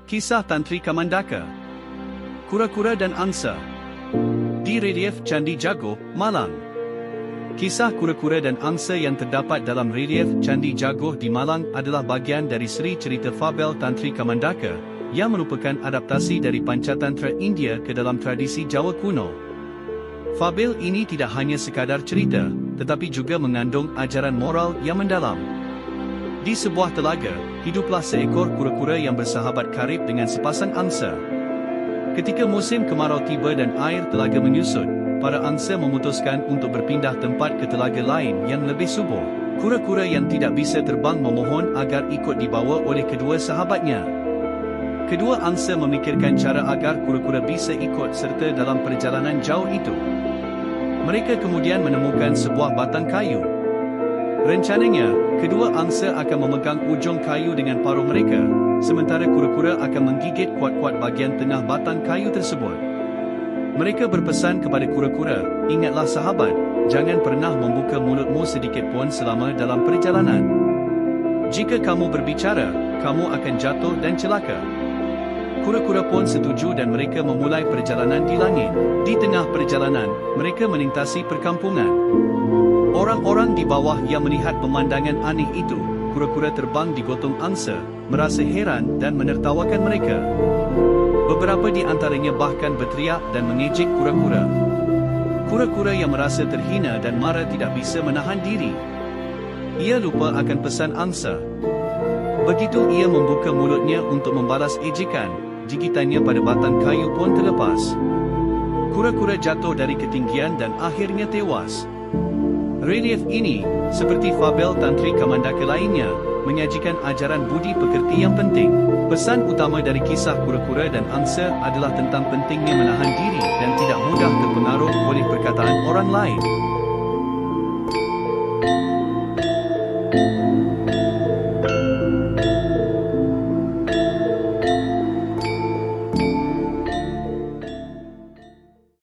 Kisah Tantri Kamandaka, Kura-kura dan Angsa. Di relief Candi Jago, Malang. Kisah kura-kura dan angsa yang terdapat dalam relief Candi Jago di Malang adalah bahagian dari seri cerita fabel Tantri Kamandaka, yang merupakan adaptasi dari Pancatantra India ke dalam tradisi Jawa kuno. Fabel ini tidak hanya sekadar cerita, tetapi juga mengandung ajaran moral yang mendalam. Di sebuah telaga, hiduplah seekor kura-kura yang bersahabat karib dengan sepasang angsa. Ketika musim kemarau tiba dan air telaga menyusut, para angsa memutuskan untuk berpindah tempat ke telaga lain yang lebih subur. Kura-kura yang tidak bisa terbang memohon agar ikut dibawa oleh kedua sahabatnya. Kedua angsa memikirkan cara agar kura-kura bisa ikut serta dalam perjalanan jauh itu. Mereka kemudian menemukan sebuah batang kayu. Rencananya, kedua angsa akan memegang ujung kayu dengan paruh mereka, sementara kura-kura akan menggigit kuat-kuat bahagian tengah batang kayu tersebut. Mereka berpesan kepada kura-kura, "Ingatlah sahabat, jangan pernah membuka mulutmu sedikit pun selama dalam perjalanan. Jika kamu berbicara, kamu akan jatuh dan celaka." Kura-kura pun setuju dan mereka memulai perjalanan di langit. Di tengah perjalanan, mereka melintasi perkampungan. Orang-orang di bawah yang melihat pemandangan aneh itu, kura-kura terbang digotong angsa, merasa heran dan menertawakan mereka. Beberapa di antaranya bahkan berteriak dan mengejek kura-kura. Kura-kura yang merasa terhina dan marah tidak bisa menahan diri. Ia lupa akan pesan angsa. Begitu ia membuka mulutnya untuk membalas ejekan, gigitannya pada batang kayu pun terlepas. Kura-kura jatuh dari ketinggian dan akhirnya tewas. Relief ini, seperti fabel Tantri Kamandaka lainnya, menyajikan ajaran budi pekerti yang penting. Pesan utama dari kisah kura-kura dan angsa adalah tentang pentingnya menahan diri dan tidak mudah terpengaruh oleh perkataan orang lain.